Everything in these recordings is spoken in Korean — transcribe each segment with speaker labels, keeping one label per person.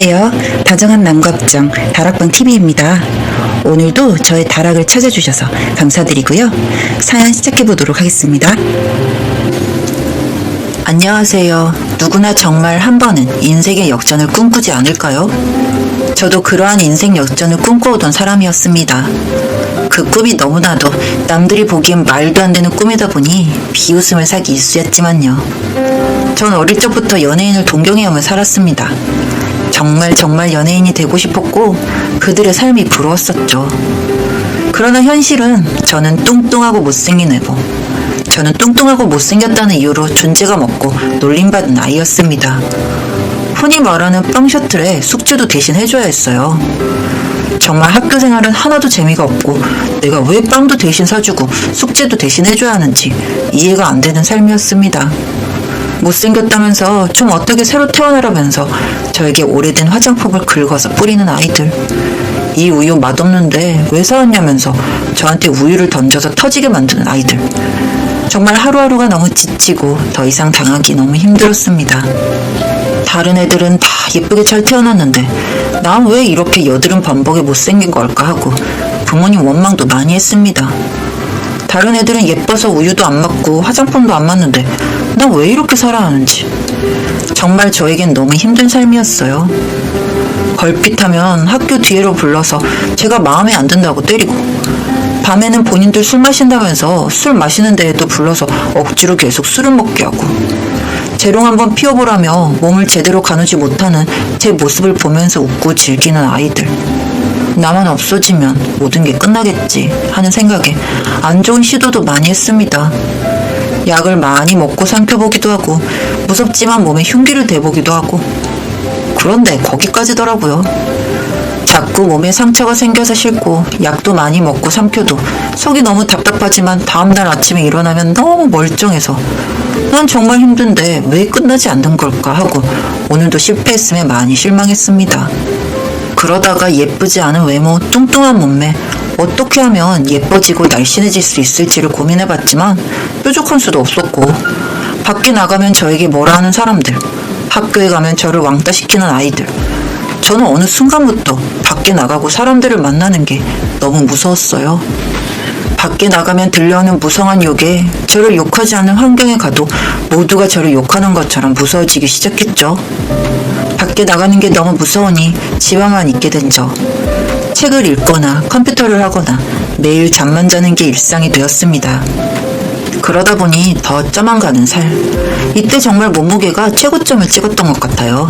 Speaker 1: 안녕하세요. 다정한 남각정 다락방 TV입니다. 오늘도 저의 다락을 찾아주셔서 감사드리고요. 사연 시작해보도록 하겠습니다. 안녕하세요. 누구나 정말 한 번은 인생의 역전을 꿈꾸지 않을까요? 저도 그러한 인생 역전을 꿈꿔오던 사람이었습니다. 그 꿈이 너무나도 남들이 보기엔 말도 안 되는 꿈이다 보니 비웃음을 사기 일쑤였지만요. 전 어릴 적부터 연예인을 동경해오며 살았습니다. 정말 연예인이 되고 싶었고 그들의 삶이 부러웠었죠. 그러나 현실은 저는 뚱뚱하고 못생긴 애고 저는 뚱뚱하고 못생겼다는 이유로 존재감 없고 놀림받은 아이였습니다. 흔히 말하는 빵 셔틀에 숙제도 대신 해줘야 했어요. 정말 학교 생활은 하나도 재미가 없고 내가 왜 빵도 대신 사주고 숙제도 대신 해줘야 하는지 이해가 안 되는 삶이었습니다. 못생겼다면서 좀 어떻게 새로 태어나라면서 저에게 오래된 화장품을 긁어서 뿌리는 아이들. 이 우유 맛없는데 왜 사왔냐면서 저한테 우유를 던져서 터지게 만드는 아이들. 정말 하루하루가 너무 지치고 더 이상 당하기 너무 힘들었습니다. 다른 애들은 다 예쁘게 잘 태어났는데 난 왜 이렇게 여드름 범벅에 못생긴 걸까 하고 부모님 원망도 많이 했습니다. 다른 애들은 예뻐서 우유도 안 맞고 화장품도 안 맞는데 난 왜 이렇게 살아야 하는지 정말 저에겐 너무 힘든 삶이었어요. 걸핏하면 학교 뒤로 불러서 제가 마음에 안 든다고 때리고 밤에는 본인들 술 마신다면서 술 마시는 데에도 불러서 억지로 계속 술을 먹게 하고 재롱 한번 피워보라며 몸을 제대로 가누지 못하는 제 모습을 보면서 웃고 즐기는 아이들. 나만 없어지면 모든 게 끝나겠지 하는 생각에 안 좋은 시도도 많이 했습니다. 약을 많이 먹고 삼켜보기도 하고 무섭지만 몸에 흉기를 대보기도 하고 그런데 거기까지더라고요. 자꾸 몸에 상처가 생겨서 싫고 약도 많이 먹고 삼켜도 속이 너무 답답하지만 다음날 아침에 일어나면 너무 멀쩡해서 난 정말 힘든데 왜 끝나지 않는 걸까 하고 오늘도 실패했음에 많이 실망했습니다. 그러다가 예쁘지 않은 외모, 뚱뚱한 몸매 어떻게 하면 예뻐지고 날씬해질 수 있을지를 고민해봤지만 뾰족한 수도 없었고 밖에 나가면 저에게 뭐라 하는 사람들, 학교에 가면 저를 왕따시키는 아이들. 저는 어느 순간부터 밖에 나가고 사람들을 만나는 게 너무 무서웠어요. 밖에 나가면 들려오는 무성한 욕에 저를 욕하지 않는 환경에 가도 모두가 저를 욕하는 것처럼 무서워지기 시작했죠. 밖에 나가는 게 너무 무서우니 집에만 있게 된 저. 책을 읽거나 컴퓨터를 하거나 매일 잠만 자는 게 일상이 되었습니다. 그러다 보니 더 쪄만 살. 이때 정말 몸무게가 최고점을 찍었던 것 같아요.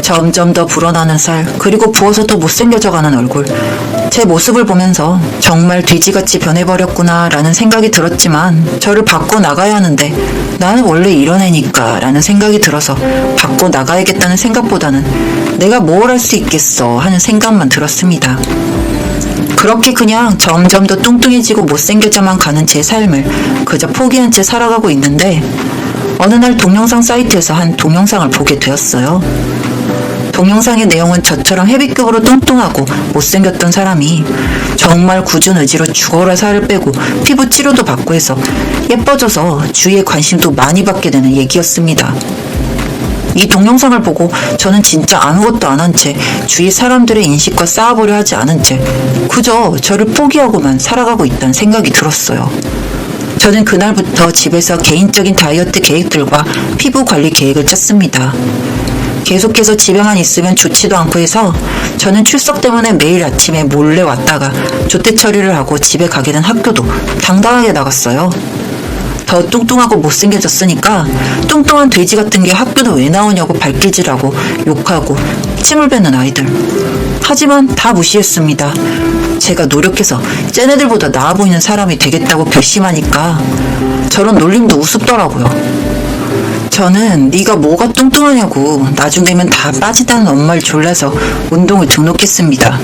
Speaker 1: 점점 더 불어나는 살, 그리고 부어서 더 못생겨져가는 얼굴. 제 모습을 보면서 정말 돼지같이 변해버렸구나 라는 생각이 들었지만 저를 바꿔 나가야 하는데 나는 원래 이런 애니까 라는 생각이 들어서 바꿔 나가야겠다는 생각보다는 내가 뭘 할 수 있겠어 하는 생각만 들었습니다. 그렇게 그냥 점점 더 뚱뚱해지고 못생겨져만 가는 제 삶을 그저 포기한 채 살아가고 있는데 어느 날 동영상 사이트에서 한 동영상을 보게 되었어요. 동영상의 내용은 저처럼 헤비급으로 뚱뚱하고 못생겼던 사람이 정말 굳은 의지로 죽어라 살을 빼고 피부 치료도 받고 해서 예뻐져서 주위의 관심도 많이 받게 되는 얘기였습니다. 이 동영상을 보고 저는 진짜 아무것도 안 한 채 주위 사람들의 인식과 싸워보려 하지 않은 채 그저 저를 포기하고만 살아가고 있다는 생각이 들었어요. 저는 그날부터 집에서 개인적인 다이어트 계획들과 피부 관리 계획을 짰습니다. 계속해서 집에만 있으면 좋지도 않고 해서 저는 출석 때문에 매일 아침에 몰래 왔다가 조퇴 처리를 하고 집에 가게 된 학교도 당당하게 나갔어요. 더 뚱뚱하고 못생겨졌으니까 뚱뚱한 돼지 같은 게 학교도 왜 나오냐고 발길질하고 욕하고 침을 뱉는 아이들. 하지만 다 무시했습니다. 제가 노력해서 쟤네들보다 나아 보이는 사람이 되겠다고 결심하니까 저런 놀림도 우습더라고요. 저는 네가 뭐가 뚱뚱하냐고 나중 되면 다 빠지다는 엄마를 졸라서 운동을 등록했습니다.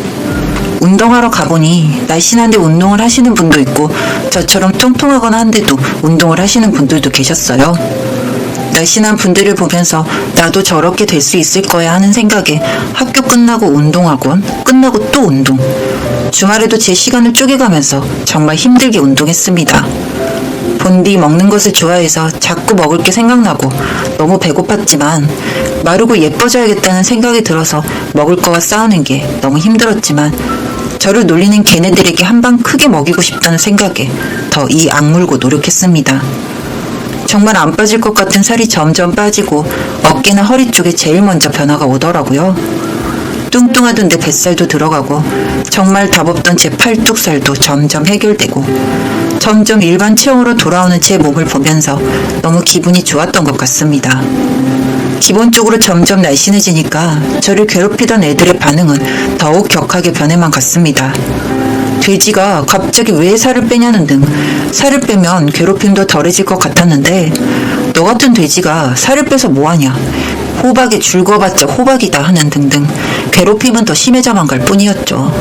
Speaker 1: 운동하러 가보니 날씬한데 운동을 하시는 분도 있고 저처럼 뚱뚱하거나 한데도 운동을 하시는 분들도 계셨어요. 날씬한 분들을 보면서 나도 저렇게 될 수 있을 거야 하는 생각에 학교 끝나고 운동학원, 끝나고 또 운동. 주말에도 제 시간을 쪼개가면서 정말 힘들게 운동했습니다. 본디 먹는 것을 좋아해서 자꾸 먹을 게 생각나고 너무 배고팠지만 마르고 예뻐져야겠다는 생각이 들어서 먹을 거와 싸우는 게 너무 힘들었지만 저를 놀리는 걔네들에게 한 방 크게 먹이고 싶다는 생각에 더 이 악물고 노력했습니다. 정말 안 빠질 것 같은 살이 점점 빠지고 어깨나 허리 쪽에 제일 먼저 변화가 오더라고요. 뚱뚱하던 내 뱃살도 들어가고 정말 답 없던 제 팔뚝살도 점점 해결되고 점점 일반 체형으로 돌아오는 제 몸을 보면서 너무 기분이 좋았던 것 같습니다. 기본적으로 점점 날씬해지니까 저를 괴롭히던 애들의 반응은 더욱 격하게 변해만 갔습니다. 돼지가 갑자기 왜 살을 빼냐는 등 살을 빼면 괴롭힘도 덜해질 것 같았는데 너 같은 돼지가 살을 빼서 뭐하냐, 호박에 줄 그어봤자 호박이다 하는 등등 괴롭힘은 더 심해져만 갈 뿐이었죠.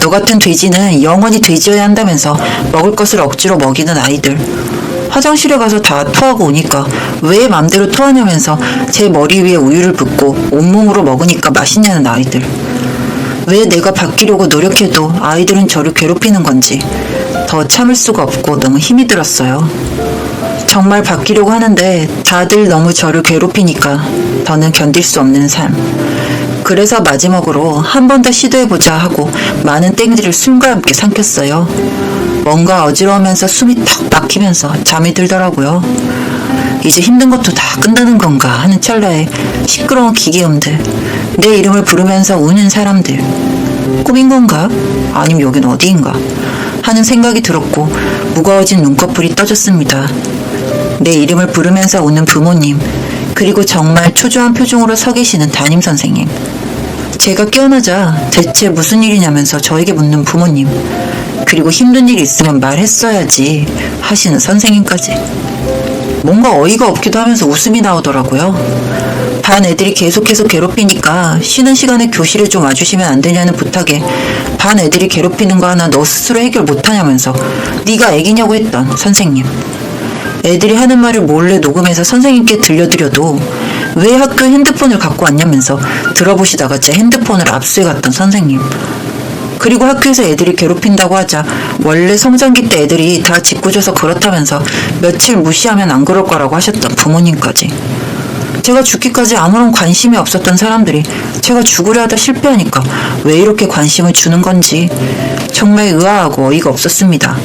Speaker 1: 너 같은 돼지는 영원히 돼지여야 한다면서 먹을 것을 억지로 먹이는 아이들, 화장실에 가서 다 토하고 오니까 왜 맘대로 토하냐면서 제 머리 위에 우유를 붓고 온몸으로 먹으니까 맛있냐는 아이들, 왜 내가 바뀌려고 노력해도 아이들은 저를 괴롭히는 건지 더 참을 수가 없고 너무 힘이 들었어요. 정말 바뀌려고 하는데 다들 너무 저를 괴롭히니까 더는 견딜 수 없는 삶. 그래서 마지막으로 한 번 더 시도해보자 하고 많은 땡들을 숨과 함께 삼켰어요. 뭔가 어지러우면서 숨이 탁 막히면서 잠이 들더라고요. 이제 힘든 것도 다 끝나는 건가 하는 찰나에 시끄러운 기계음들, 내 이름을 부르면서 우는 사람들, 꿈인 건가? 아니면 여긴 어디인가? 하는 생각이 들었고 무거워진 눈꺼풀이 떠졌습니다. 내 이름을 부르면서 우는 부모님, 그리고 정말 초조한 표정으로 서 계시는 담임선생님, 제가 깨어나자 대체 무슨 일이냐면서 저에게 묻는 부모님, 그리고 힘든 일이 있으면 말했어야지 하시는 선생님까지. 뭔가 어이가 없기도 하면서 웃음이 나오더라고요. 반 애들이 계속해서 괴롭히니까 쉬는 시간에 교실에 좀 와주시면 안 되냐는 부탁에 반 애들이 괴롭히는 거 하나 너 스스로 해결 못하냐면서 네가 애기냐고 했던 선생님, 애들이 하는 말을 몰래 녹음해서 선생님께 들려드려도 왜 학교에 핸드폰을 갖고 왔냐면서 들어보시다가 제 핸드폰을 압수해갔던 선생님, 그리고 학교에서 애들이 괴롭힌다고 하자 원래 성장기 때 애들이 다 짓궂어서 그렇다면서 며칠 무시하면 안 그럴 거라고 하셨던 부모님까지. 제가 죽기까지 아무런 관심이 없었던 사람들이 제가 죽으려 하다 실패하니까 왜 이렇게 관심을 주는 건지 정말 의아하고 어이가 없었습니다.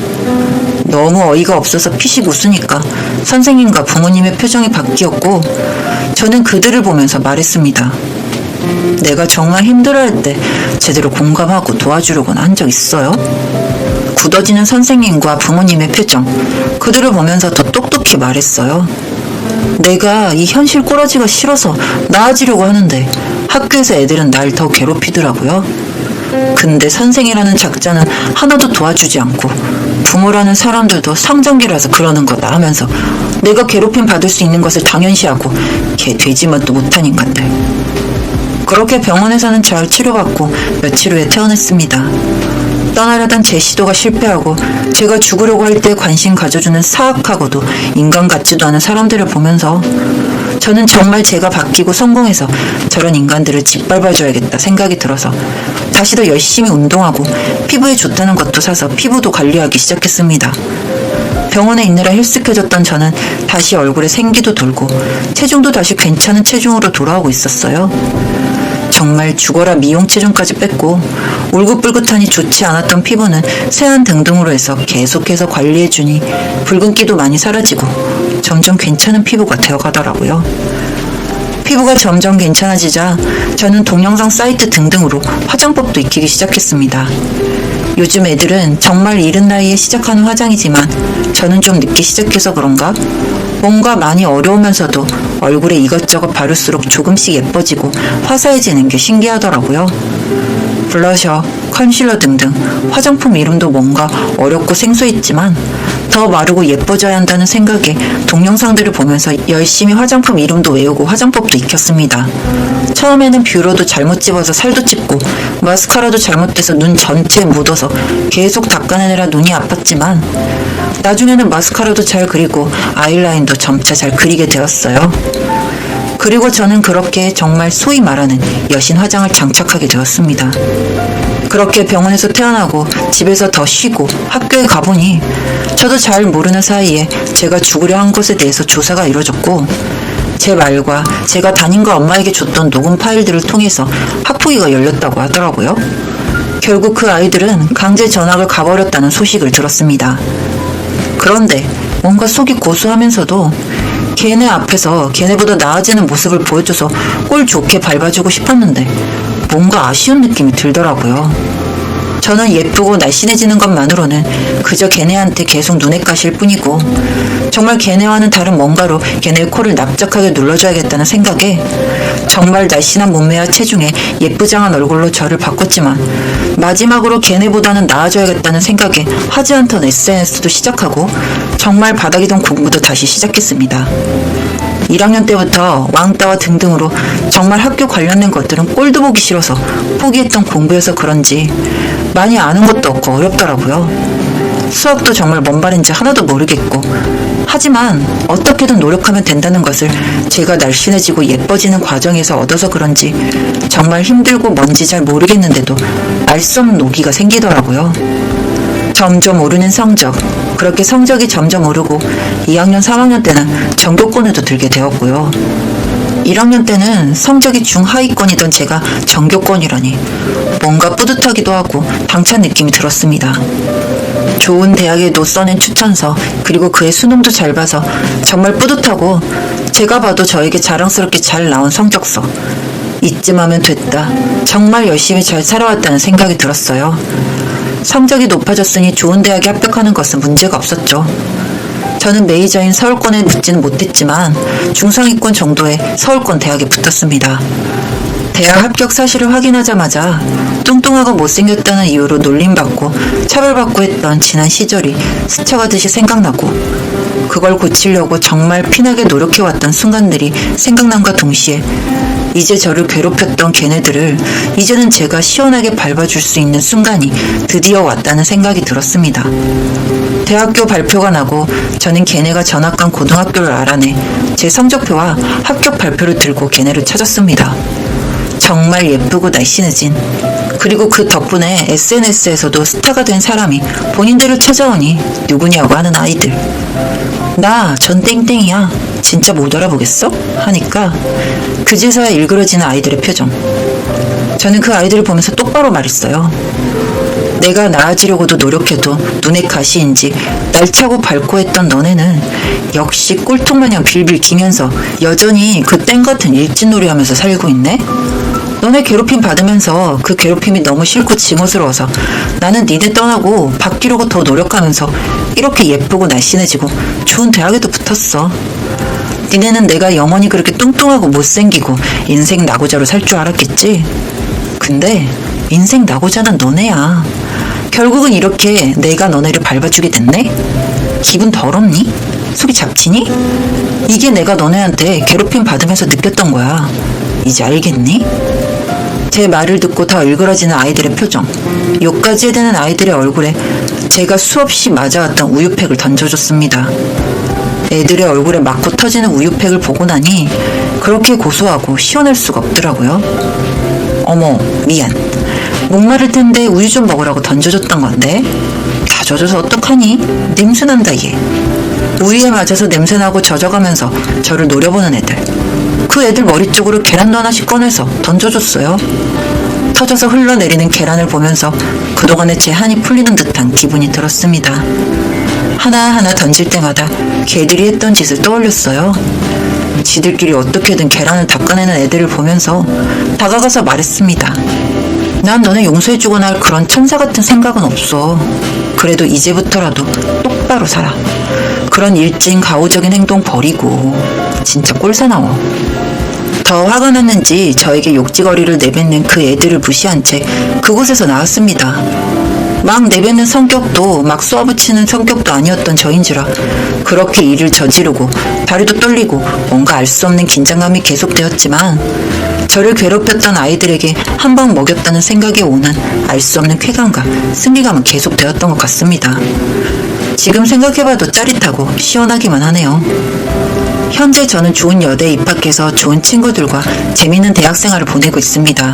Speaker 1: 너무 어이가 없어서 피식 웃으니까 선생님과 부모님의 표정이 바뀌었고 저는 그들을 보면서 말했습니다. 내가 정말 힘들어할 때 제대로 공감하고 도와주려고는 한 적 있어요? 굳어지는 선생님과 부모님의 표정, 그들을 보면서 더 똑똑히 말했어요. 내가 이 현실 꼬라지가 싫어서 나아지려고 하는데 학교에서 애들은 날 더 괴롭히더라고요. 근데 선생이라는 작자는 하나도 도와주지 않고 부모라는 사람들도 성장기라서 그러는 거다 하면서 내가 괴롭힘 받을 수 있는 것을 당연시하고 걔 돼지맛도 못한 인간들. 그렇게 병원에서는 잘 치료받고 며칠 후에 퇴원했습니다. 떠나려던 제 시도가 실패하고 제가 죽으려고 할 때 관심 가져주는 사악하고도 인간 같지도 않은 사람들을 보면서 저는 정말 제가 바뀌고 성공해서 저런 인간들을 짓밟아줘야겠다 생각이 들어서 다시 더 열심히 운동하고 피부에 좋다는 것도 사서 피부도 관리하기 시작했습니다. 병원에 있느라 헬쓱해졌던 저는 다시 얼굴에 생기도 돌고 체중도 다시 괜찮은 체중으로 돌아오고 있었어요. 정말 죽어라 미용 체중까지 뺐고 울긋불긋하니 좋지 않았던 피부는 세안 등등으로 해서 계속해서 관리해주니 붉은기도 많이 사라지고 점점 괜찮은 피부가 되어가더라고요. 피부가 점점 괜찮아지자 저는 동영상 사이트 등등으로 화장법도 익히기 시작했습니다. 요즘 애들은 정말 이른 나이에 시작하는 화장이지만 저는 좀 늦게 시작해서 그런가? 뭔가 많이 어려우면서도 얼굴에 이것저것 바를수록 조금씩 예뻐지고 화사해지는 게 신기하더라고요. 블러셔, 컨실러 등등 화장품 이름도 뭔가 어렵고 생소했지만 더 마르고 예뻐져야 한다는 생각에 동영상들을 보면서 열심히 화장품 이름도 외우고 화장법도 익혔습니다. 처음에는 뷰러도 잘못 집어서 살도 찝고 마스카라도 잘못돼서 눈 전체에 묻어서 계속 닦아내느라 눈이 아팠지만 나중에는 마스카라도 잘 그리고 아이라인도 점차 잘 그리게 되었어요. 그리고 저는 그렇게 정말 소위 말하는 여신 화장을 장착하게 되었습니다. 그렇게 병원에서 태어나고 집에서 더 쉬고 학교에 가보니 저도 잘 모르는 사이에 제가 죽으려 한 것에 대해서 조사가 이루어졌고 제 말과 제가 담임과 엄마에게 줬던 녹음 파일들을 통해서 학폭위가 열렸다고 하더라고요. 결국 그 아이들은 강제 전학을 가버렸다는 소식을 들었습니다. 그런데 뭔가 속이 고소하면서도 걔네 앞에서 걔네보다 나아지는 모습을 보여줘서 꼴 좋게 밟아주고 싶었는데 뭔가 아쉬운 느낌이 들더라고요. 저는 예쁘고 날씬해지는 것만으로는 그저 걔네한테 계속 눈에 까실 뿐이고 정말 걔네와는 다른 뭔가로 걔네의 코를 납작하게 눌러줘야겠다는 생각에 정말 날씬한 몸매와 체중에 예쁘장한 얼굴로 저를 바꿨지만 마지막으로 걔네보다는 나아져야겠다는 생각에 하지 않던 SNS도 시작하고 정말 바닥이던 공부도 다시 시작했습니다. 1학년 때부터 왕따와 등등으로 정말 학교 관련된 것들은 꼴도 보기 싫어서 포기했던 공부여서 그런지 많이 아는 것도 없고 어렵더라고요. 수학도 정말 뭔 말인지 하나도 모르겠고 하지만 어떻게든 노력하면 된다는 것을 제가 날씬해지고 예뻐지는 과정에서 얻어서 그런지 정말 힘들고 뭔지 잘 모르겠는데도 알 수 없는 오기가 생기더라고요. 점점 오르는 성적, 그렇게 성적이 점점 오르고 2학년, 3학년 때는 전교권에도 들게 되었고요. 1학년 때는 성적이 중하위권이던 제가 전교권이라니 뭔가 뿌듯하기도 하고 당찬 느낌이 들었습니다. 좋은 대학에도 써낸 추천서 그리고 그의 수능도 잘 봐서 정말 뿌듯하고 제가 봐도 저에게 자랑스럽게 잘 나온 성적서 이쯤 하면 됐다. 정말 열심히 잘 살아왔다는 생각이 들었어요. 성적이 높아졌으니 좋은 대학에 합격하는 것은 문제가 없었죠. 저는 메이저인 서울권에 붙지는 못했지만 중상위권 정도의 서울권 대학에 붙었습니다. 대학 합격 사실을 확인하자마자 뚱뚱하고 못생겼다는 이유로 놀림받고 차별받고 했던 지난 시절이 스쳐가듯이 생각나고 그걸 고치려고 정말 피나게 노력해왔던 순간들이 생각남과 동시에 이제 저를 괴롭혔던 걔네들을 이제는 제가 시원하게 밟아줄 수 있는 순간이 드디어 왔다는 생각이 들었습니다. 대학교 발표가 나고 저는 걔네가 전학 간 고등학교를 알아내 제 성적표와 합격 발표를 들고 걔네를 찾았습니다. 정말 예쁘고 날씬해진 그리고 그 덕분에 SNS에서도 스타가 된 사람이 본인들을 찾아오니 누구냐고 하는 아이들. 나 전 땡땡이야. 진짜 못 알아보겠어? 하니까 그제서야 일그러지는 아이들의 표정. 저는 그 아이들을 보면서 똑바로 말했어요. 내가 나아지려고도 노력해도 눈에 가시인지 날 차고 밟고 했던 너네는 역시 꼴통마냥 빌빌 기면서 여전히 그 땡같은 일진놀이 하면서 살고 있네? 너네 괴롭힘 받으면서 그 괴롭힘이 너무 싫고 징어스러워서 나는 니네 떠나고 바뀌려고 더 노력하면서 이렇게 예쁘고 날씬해지고 좋은 대학에도 붙었어. 니네는 내가 영원히 그렇게 뚱뚱하고 못생기고 인생 낙오자로 살 줄 알았겠지? 근데 인생 낙오자는 너네야. 결국은 이렇게 내가 너네를 밟아주게 됐네? 기분 더럽니? 속이 잡치니? 이게 내가 너네한테 괴롭힘 받으면서 느꼈던 거야. 이제 알겠니? 제 말을 듣고 더 일그러지는 아이들의 표정, 욕까지 해대는 아이들의 얼굴에 제가 수없이 맞아왔던 우유팩을 던져줬습니다. 애들의 얼굴에 맞고 터지는 우유팩을 보고 나니 그렇게 고소하고 시원할 수가 없더라고요. 어머, 미안. 목마를 텐데 우유 좀 먹으라고 던져줬던 건데 다 젖어서 어떡하니? 냄새난다 얘. 우유에 맞아서 냄새나고 젖어가면서 저를 노려보는 애들. 그 애들 머리 쪽으로 계란도 하나씩 꺼내서 던져줬어요. 터져서 흘러내리는 계란을 보면서 그동안의 제 한이 풀리는 듯한 기분이 들었습니다. 하나하나 던질 때마다 걔들이 했던 짓을 떠올렸어요. 지들끼리 어떻게든 계란을 닦아내는 애들을 보면서 다가가서 말했습니다. 난 너네 용서해주거나 할 그런 천사 같은 생각은 없어. 그래도 이제부터라도 똑바로 살아. 그런 일진 가오적인 행동 버리고 진짜 꼴사나워. 더 화가 났는지 저에게 욕지거리를 내뱉는 그 애들을 무시한 채 그곳에서 나왔습니다. 막 내뱉는 성격도 막 쏘아붙이는 성격도 아니었던 저인지라 그렇게 일을 저지르고 다리도 떨리고 뭔가 알 수 없는 긴장감이 계속되었지만 저를 괴롭혔던 아이들에게 한 방 먹였다는 생각에 오는 알 수 없는 쾌감과 승리감은 계속되었던 것 같습니다. 지금 생각해봐도 짜릿하고 시원하기만 하네요. 현재 저는 좋은 여대에 입학해서 좋은 친구들과 재미있는 대학생활을 보내고 있습니다.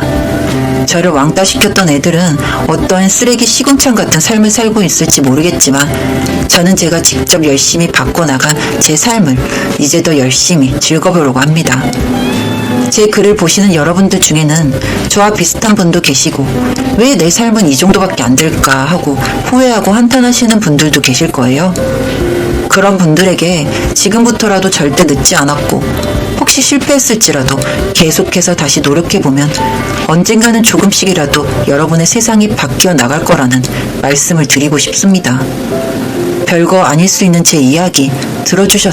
Speaker 1: 저를 왕따시켰던 애들은 어떠한 쓰레기 시궁창 같은 삶을 살고 있을지 모르겠지만 저는 제가 직접 열심히 바꿔나간 제 삶을 이제 더 열심히 즐거보려고 합니다. 제 글을 보시는 여러분들 중에는 저와 비슷한 분도 계시고 왜 내 삶은 이 정도밖에 안 될까 하고 후회하고 한탄하시는 분들도 계실 거예요. 그런 분들에게 지금부터라도 절대 늦지 않았고 혹시 실패했을지라도 계속해서 다시 노력해보면 언젠가는 조금씩이라도 여러분의 세상이 바뀌어 나갈 거라는 말씀을 드리고 싶습니다. 별거 아닐 수 있는 제 이야기 들어주셔서